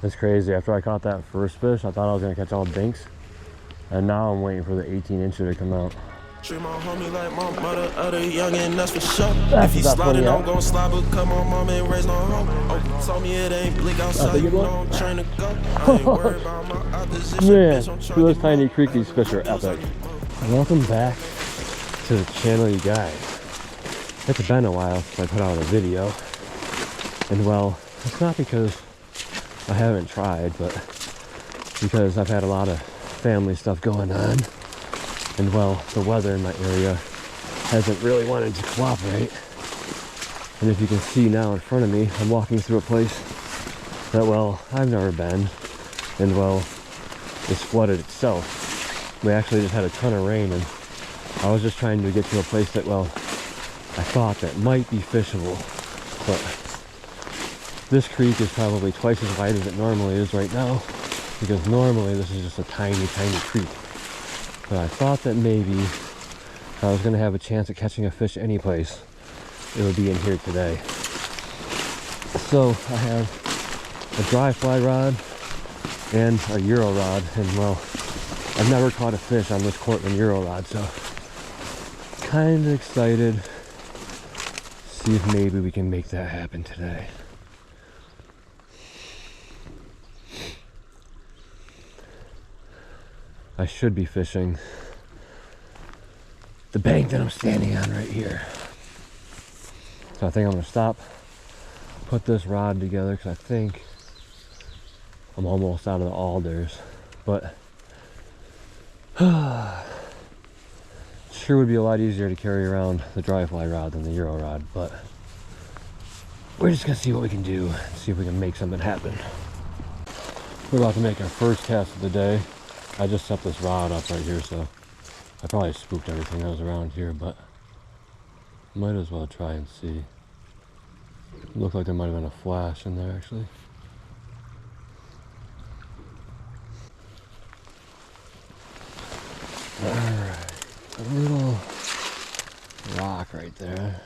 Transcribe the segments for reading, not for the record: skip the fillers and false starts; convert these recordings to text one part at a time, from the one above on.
It's crazy. After I caught that first fish, I thought I was gonna catch all dinks. And now I'm waiting for the 18-incher to come out. Treat my homie like my mother, other youngin', that's for sure. If he sliding, I'm gon' slide, but come on, mama, ain't raised no hoe. Oh, told me it ain't bleak outside, you know I'm trying to go. I ain't worried about my opposition. Man, through this tiny creek, these fish are epic. Welcome back to the channel, you guys. It's been a while since I put out a video. And well, it's not because I haven't tried, but because I've had a lot of family stuff going on. And well, the weather in my area hasn't really wanted to cooperate. And if you can see now in front of me, I'm walking through a place that, well, I've never been. And well, it's flooded itself. We actually just had a ton of rain, and I was just trying to get to a place that, well, I thought that might be fishable. But this creek is probably twice as wide as it normally is right now, because normally this is just a tiny, tiny creek. But I thought that maybe if I was going to have a chance at catching a fish any place, it would be in here today. So I have a dry fly rod and a Euro rod, and well, I've never caught a fish on this Cortland Euro rod, so kind of excited. See if maybe we can make that happen today. I should be fishing the bank that I'm standing on right here. So I think I'm gonna stop, put this rod together, because I think I'm almost out of the alders. But sure would be a lot easier to carry around the dry fly rod than the Euro rod, but we're just gonna see what we can do, see if we can make something happen. We're about to make our first cast of the day. I just set this rod up right here, so I probably spooked everything that was around here, but might as well try and see. It looked like there might have been a flash in there, actually. Alright, a little rock right there.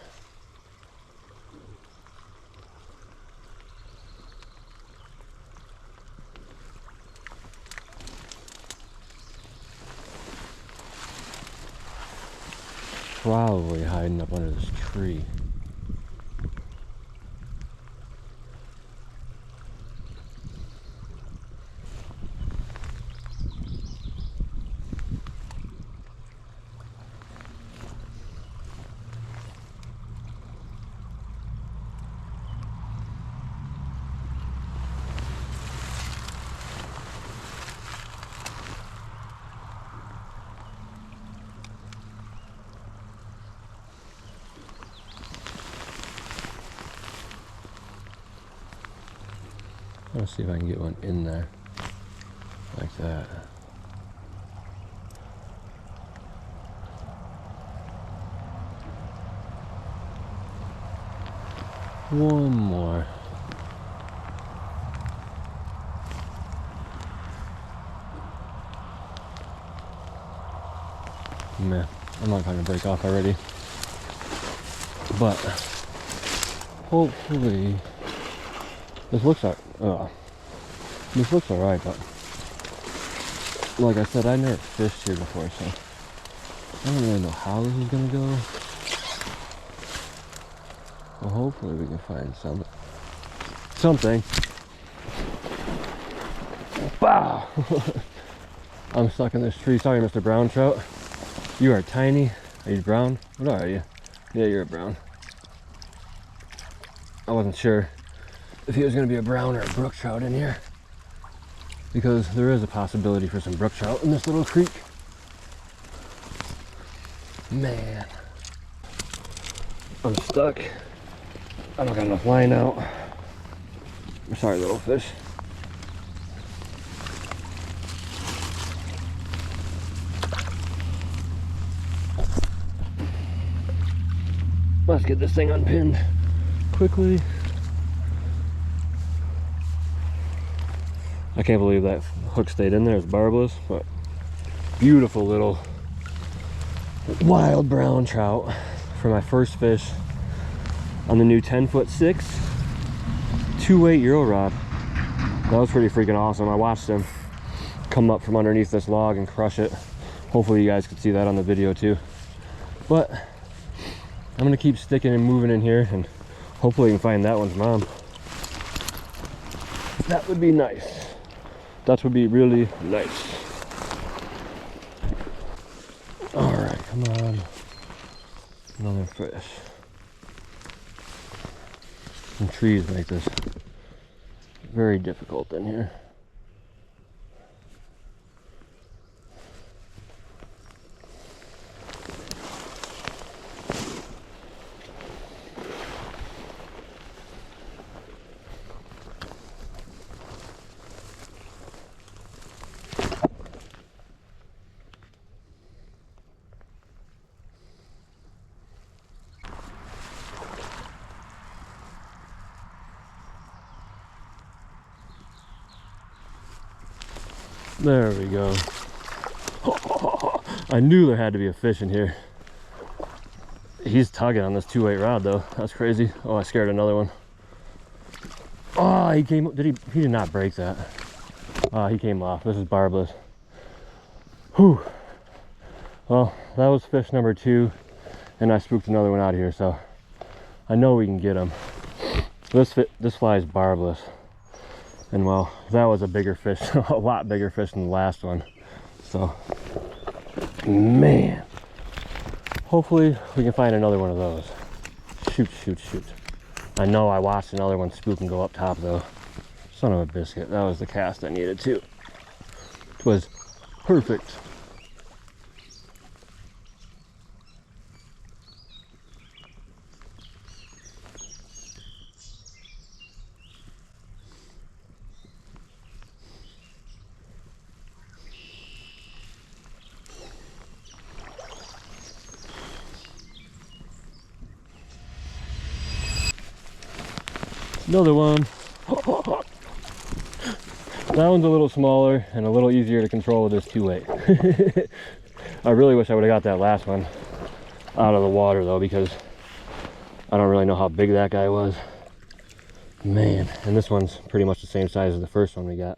Probably hiding up under this tree. Let's see if I can get one in there, like that. One more. Man, I'm not going to break off already. But hopefully this looks like this looks alright, but like I said, I never fished here before, so I don't really know how this is gonna go. Well, hopefully we can find something. Wow! I'm stuck in this tree. Sorry, Mr. Brown Trout. You are tiny. Are you brown? What are you? Yeah, you're a brown. I wasn't sure if he was going to be a brown or a brook trout in here, because there is a possibility for some brook trout in this little creek. Man, I'm stuck. I don't got enough line out. I'm sorry, little fish. Let's get this thing unpinned quickly. I can't believe that hook stayed in there. It's barbless, but beautiful little wild brown trout for my first fish on the new 10'6" 2-weight Euro rod. That was pretty freaking awesome. I watched him come up from underneath this log and crush it. Hopefully you guys could see that on the video too. But I'm gonna keep sticking and moving in here, and hopefully we can find that one's mom. That would be nice. That would be really nice. All right, come on. Another fish. Some trees make this very difficult in here. There we go. I knew there had to be a fish in here. He's tugging on this 2-weight rod though. That's crazy. Oh, I scared another one. Oh, he came. He did not break that. He came off. This is barbless. Whew. Well, that was fish number 2, and I spooked another one out of here, so I know we can get him. This fly is barbless. And well, that was a bigger fish, a lot bigger fish than the last one. So, man, hopefully we can find another one of those. Shoot, shoot, shoot. I know I watched another one spook and go up top though. Son of a biscuit, that was the cast I needed too. It was perfect. Another one. That one's a little smaller and a little easier to control with this 2-weight. I really wish I would have got that last one out of the water though, because I don't really know how big that guy was. Man, and this one's pretty much the same size as the first one we got.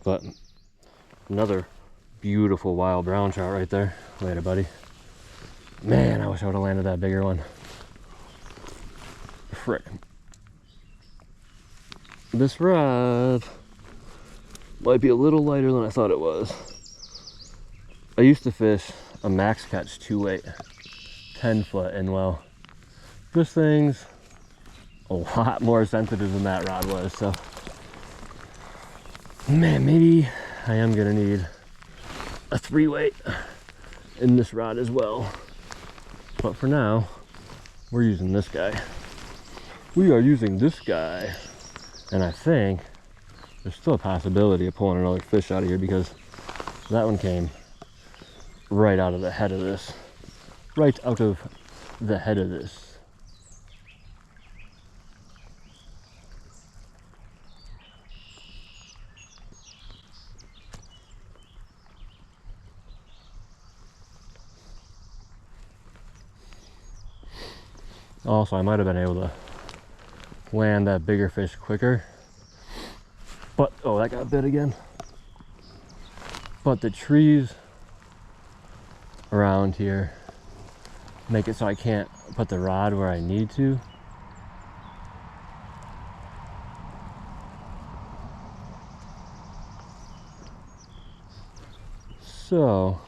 But another beautiful wild brown trout right there. Later, buddy. Man, I wish I would have landed that bigger one. Frick. This rod might be a little lighter than I thought it was. I used to fish a max catch 2-weight, 10-foot, and well, this thing's a lot more sensitive than that rod was, so man, maybe I am gonna need a 3-weight in this rod as well. But for now, we're using this guy. We are using this guy. And I think there's still a possibility of pulling another fish out of here, because that one came right out of the head of this. Right out of the head of this. Also, I might have been able to land that bigger fish quicker, but oh, that got bit again. But the trees around here make it so I can't put the rod where I need to. So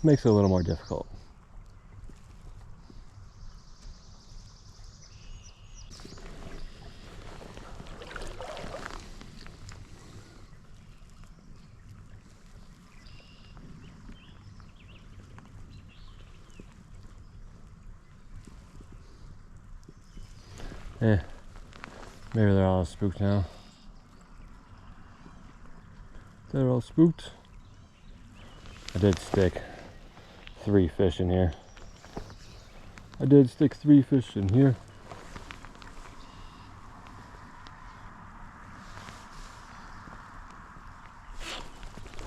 makes it a little more difficult. Maybe they're all spooked now. They're all spooked. I did stick 3 fish in here. I did stick 3 fish in here.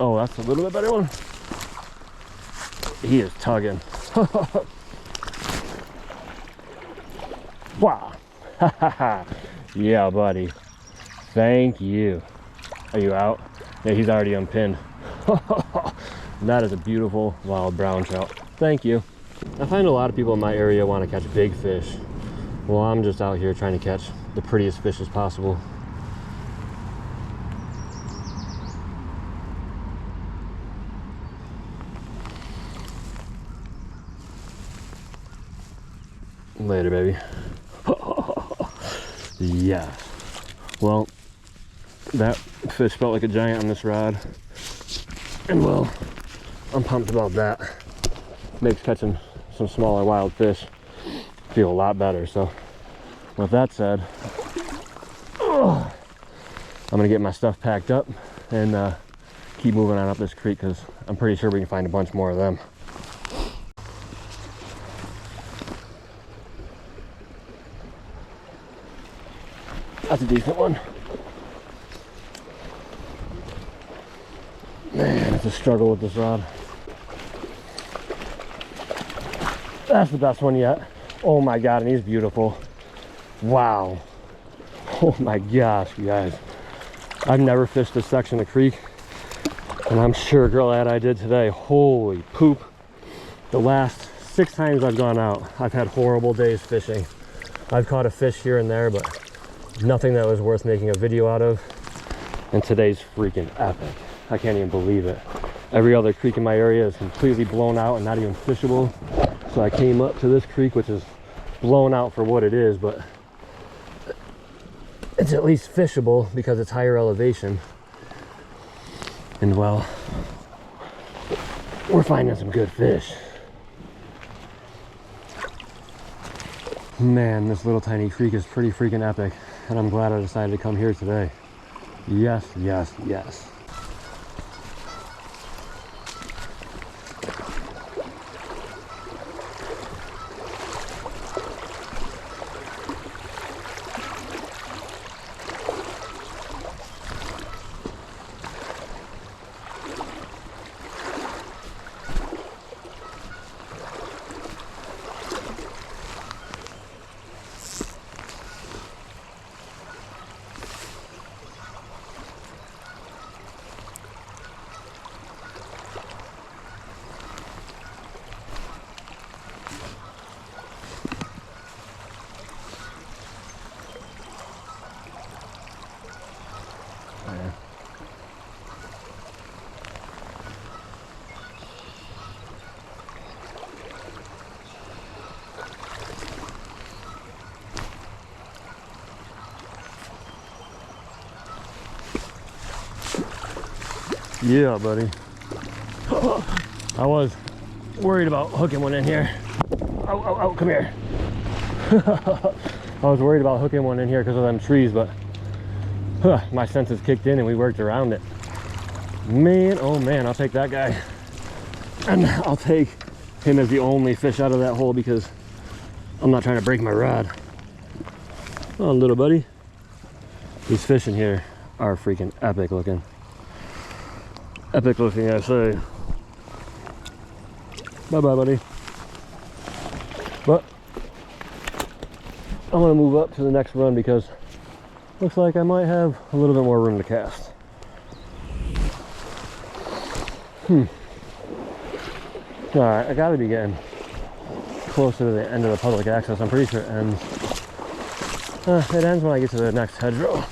Oh, that's a little bit better one. He is tugging. Wow. Yeah, buddy. Thank you. Are you out? Yeah, he's already unpinned. That is a beautiful wild brown trout. Thank you. I find a lot of people in my area want to catch big fish. Well, I'm just out here trying to catch the prettiest fish as possible. Later, baby. Yeah. Well, that fish felt like a giant on this rod. And well, I'm pumped about that. Makes catching some smaller wild fish feel a lot better. So with that said, I'm gonna get my stuff packed up and keep moving on up this creek, because I'm pretty sure we can find a bunch more of them. That's a decent one. Man, it's a struggle with this rod. That's the best one yet. Oh my God, and he's beautiful. Wow. Oh my gosh, you guys. I've never fished this section of creek, and I'm sure glad I did today. Holy poop. The last 6 times I've gone out, I've had horrible days fishing. I've caught a fish here and there, but nothing that was worth making a video out of. And today's freaking epic. I can't even believe it. Every other creek in my area is completely blown out and not even fishable. So I came up to this creek, which is blown out for what it is, but it's at least fishable because it's higher elevation. And well, we're finding some good fish. Man, this little tiny creek is pretty freaking epic, and I'm glad I decided to come here today. Yes, yes, yes. Yeah, buddy. I was worried about hooking one in here. Oh, come here. I was worried about hooking one in here because of them trees, but my senses kicked in and we worked around it. Man, oh man, I'll take that guy. And I'll take him as the only fish out of that hole because I'm not trying to break my rod. Oh, little buddy. These fish in here are freaking epic looking. Epic looking, I say. Bye bye, buddy. But I'm gonna move up to the next run because looks like I might have a little bit more room to cast. Alright, I gotta be getting closer to the end of the public access. I'm pretty sure it ends. It ends when I get to the next hedgerow.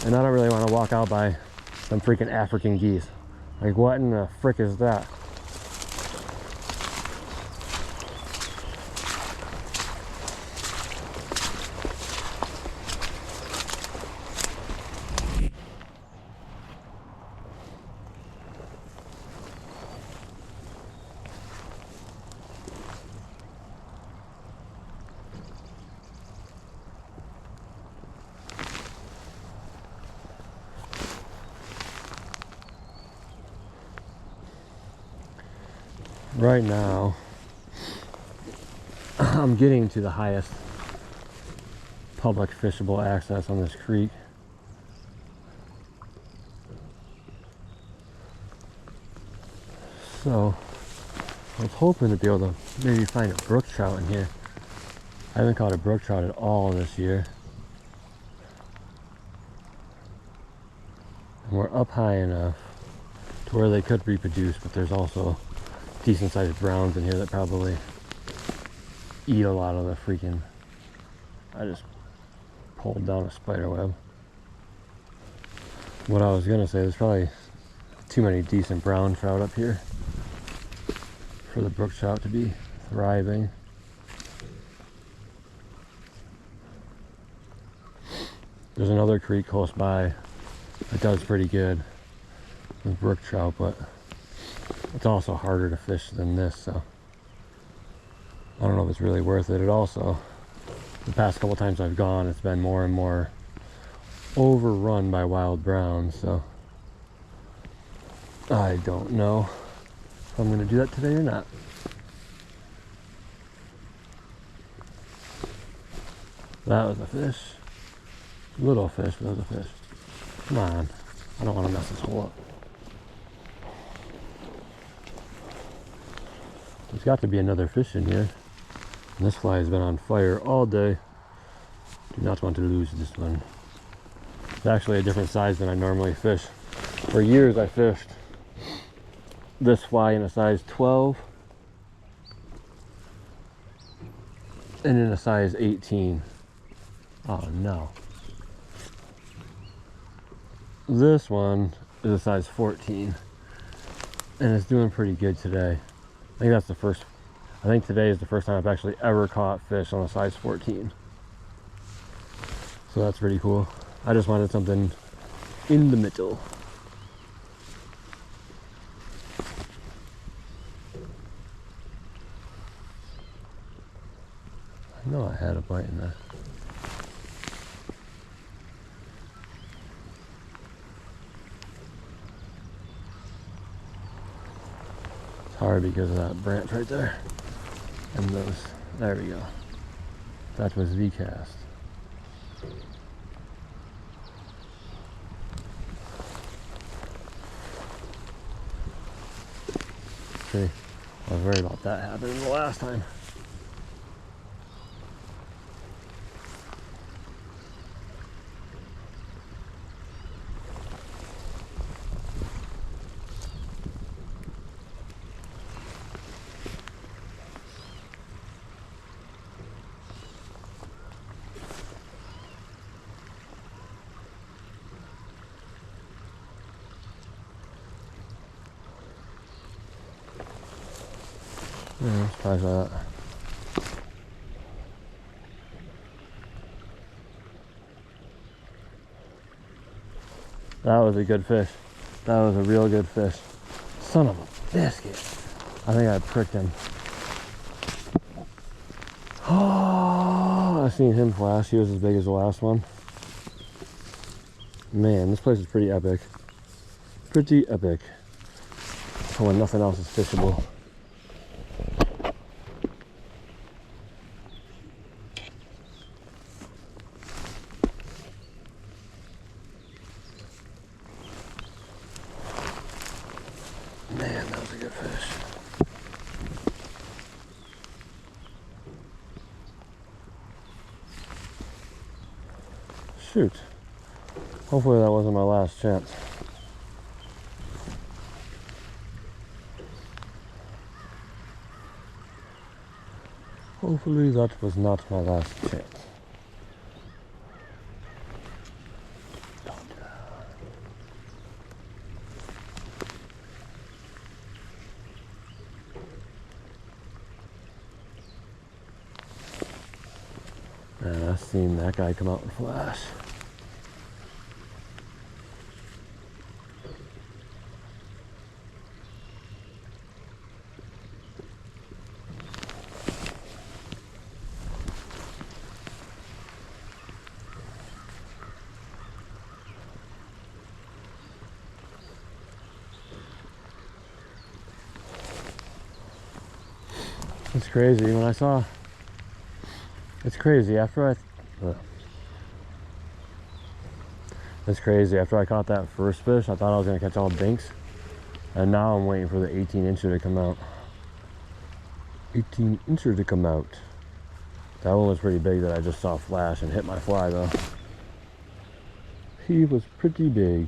And I don't really want to walk out by some freaking African geese. Like, what in the frick is that? Right now, I'm getting to the highest public fishable access on this creek. So, I was hoping to be able to maybe find a brook trout in here. I haven't caught a brook trout at all this year. we're up high enough to where they could reproduce, but there's also decent sized browns in here that probably eat a lot of the freaking... I just pulled down a spider web. What I was gonna say, there's probably too many decent brown trout up here for the brook trout to be thriving. There's another creek close by that does pretty good with brook trout, but it's also harder to fish than this, so I don't know if it's really worth it. It also, the past couple times I've gone, it's been more and more overrun by wild browns, so I don't know if I'm going to do that today or not. That was a fish. Little fish, but it was a fish. Come on. I don't want to mess this hole up. There's got to be another fish in here. And this fly has been on fire all day. Do not want to lose this one. It's actually a different size than I normally fish. For years I fished this fly in a size 12 and in a size 18. Oh no. This one is a size 14 and it's doing pretty good today. I think today is the first time I've actually ever caught fish on a size 14. So that's pretty cool. I just wanted something in the middle. I know I had a bite in there. It's hard because of that branch right there. And those, there we go. That was the cast. See, I was worried about that happening the last time. Yeah, let's try that. That was a good fish. That was a real good fish. Son of a biscuit. I think I pricked him. Oh, I seen him flash. He was as big as the last one. Man, this place is pretty epic. Pretty epic. For when nothing else is fishable. Man, that was a good fish. Shoot. Hopefully that wasn't my last chance. Hopefully that was not my last chance. Man, I've seen that guy come out and flash. It's crazy when I saw. It's crazy after It's crazy after I caught that first fish. I thought I was gonna catch all dinks, and now I'm waiting for the 18-incher to come out. 18-incher to come out. That one was pretty big that I just saw flash and hit my fly though. He was pretty big.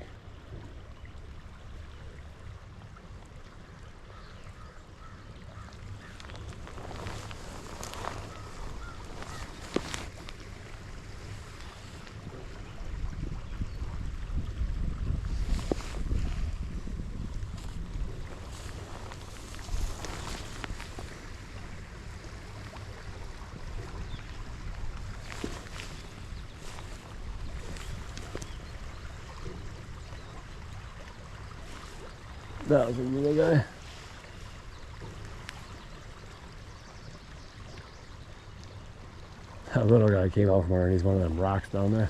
That was a little guy. That little guy came out from underneath one of them rocks down there.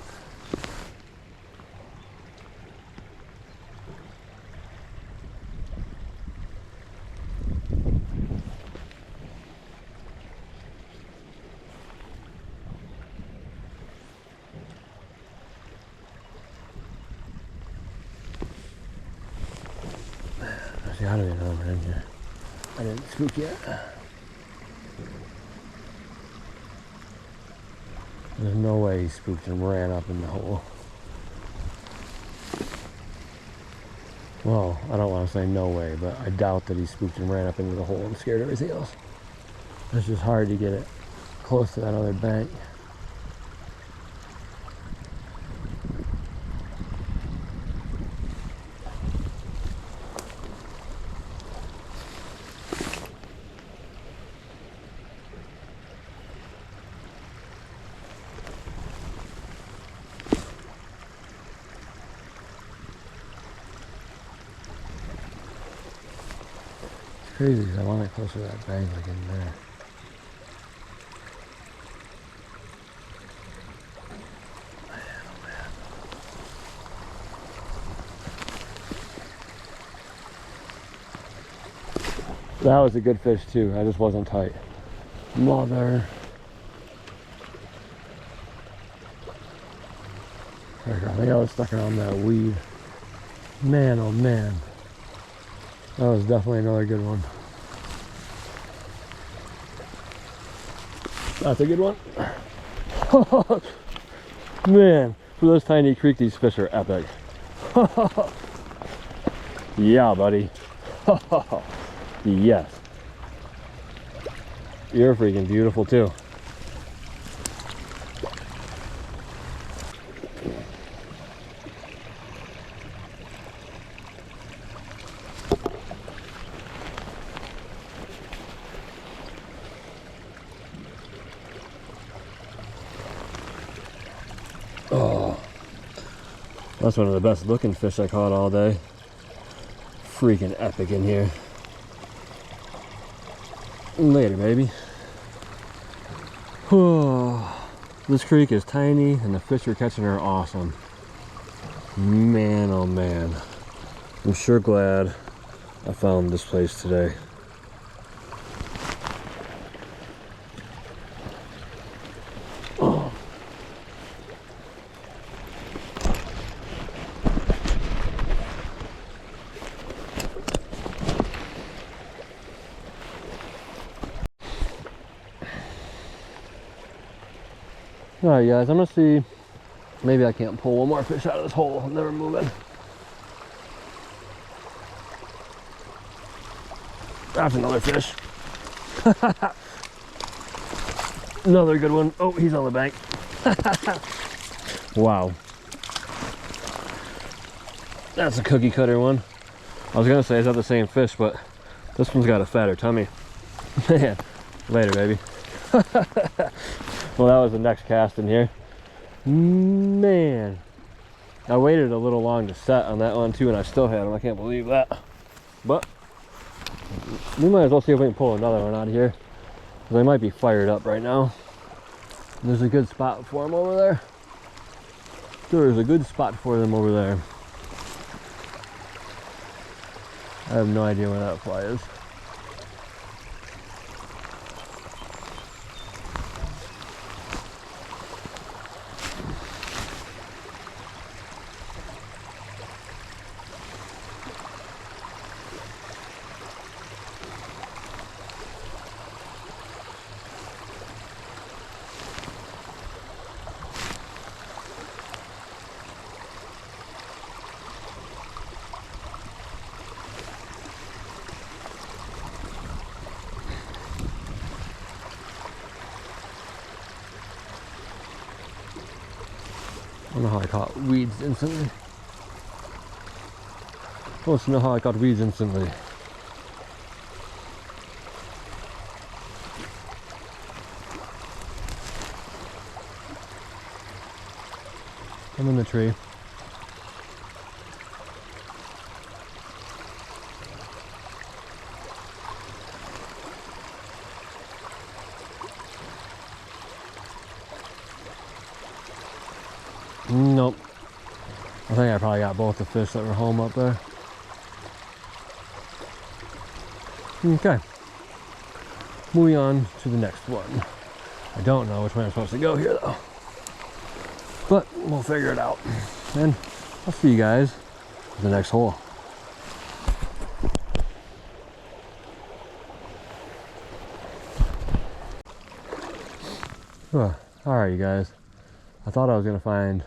There's gotta be another one in here. I didn't spook yet. There's no way he spooked and ran up in the hole. Well, I don't want to say no way, but I doubt that he spooked and ran up into the hole and scared everything else. It's just hard to get it close to that other bank. Crazy because I want it closer to that bank, like in there. That was a good fish too. I just wasn't tight. Mother. I think I was stuck around that weed. Man, oh man. That was definitely another good one. That's a good one. Man, for this tiny creek, these fish are epic. Yeah, buddy. Yes. You're freaking beautiful too. Oh, that's one of the best looking fish I caught all day. Freaking epic in here. Later, baby. Oh, this creek is tiny and the fish we're catching are awesome. Man, oh man. I'm sure glad I found this place today. Alright guys, I'm gonna see, maybe I can't pull one more fish out of this hole. I'm never moving. That's another fish. Another good one. Oh, he's on the bank. Wow. That's a cookie cutter one. I was gonna say, is that the same fish, but this one's got a fatter tummy. Man, later baby. Well, that was the next cast in here. Man, I waited a little long to set on that one too, and I still had him. I can't believe that. But we might as well see if we can pull another one out of here, because they might be fired up right now. There's a good spot for them over there. There's a good spot for them over there. I have no idea where that fly is. I don't know how I caught weeds instantly. I want to know how I caught weeds instantly. I'm in the tree. Nope. I think I probably got both the fish that were home up there. Okay. Moving on to the next one. I don't know which way I'm supposed to go here though. But we'll figure it out. And I'll see you guys at the next hole. Alright, you guys. I thought I was gonna find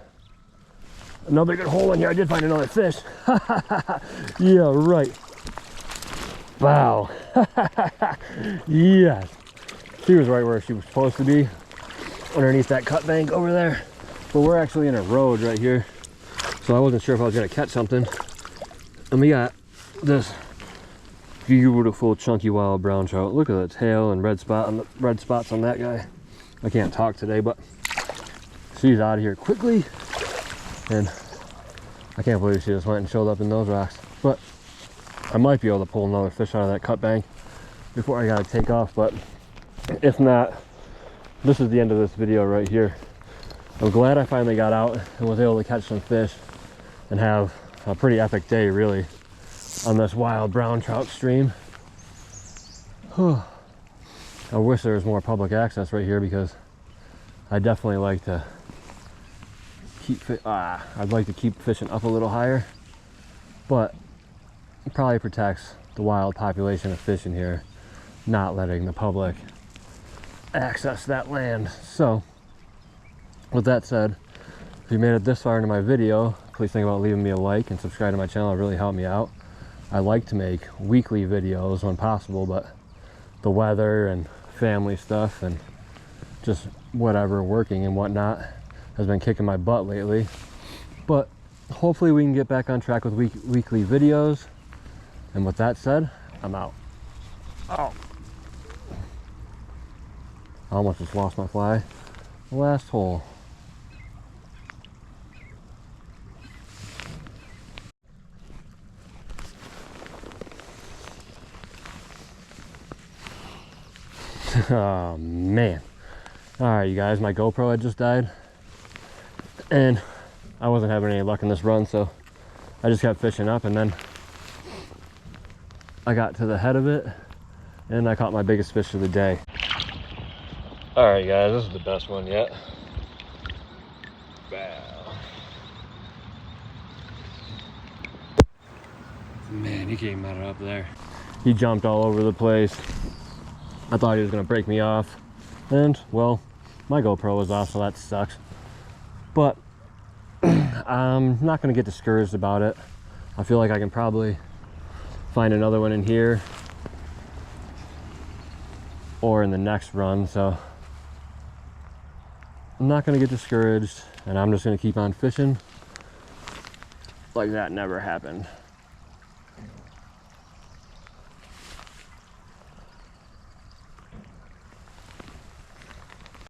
another good hole in here. I did find another fish. Yeah, right. Wow. Yes. She was right where she was supposed to be, underneath that cut bank over there. But we're actually in a road right here, so I wasn't sure if I was gonna catch something. And we got this beautiful chunky wild brown trout. Look at the tail and red spots on that guy. I can't talk today, but she's out of here quickly. And I can't believe she just went and showed up in those rocks. But I might be able to pull another fish out of that cut bank before I gotta take off. But if not, this is the end of this video right here. I'm glad I finally got out and was able to catch some fish and have a pretty epic day, really, on this wild brown trout stream. I wish there was more public access right here, because I definitely like to I'd like to keep fishing up a little higher, but it probably protects the wild population of fish in here, not letting the public access that land. So with that said, if you made it this far into my video, please think about leaving me a like and subscribe to my channel. It really helped me out. I like to make weekly videos when possible, but the weather and family stuff and just whatever, working and whatnot, has been kicking my butt lately. But hopefully we can get back on track with weekly videos. And with that said, I'm out. Oh, I almost just lost my fly. Last hole. Oh man. Alright, you guys, my GoPro had just died and I wasn't having any luck in this run, so I just kept fishing up, and then I got to the head of it and I caught my biggest fish of the day. Alright guys, this is the best one yet. Wow. Man, he came out of up there. He jumped all over the place. I thought he was gonna break me off, and well, my GoPro was off, so that sucks. But I'm not gonna get discouraged about it. I feel like I can probably find another one in here or in the next run, so I'm not gonna get discouraged, and I'm just gonna keep on fishing like that never happened.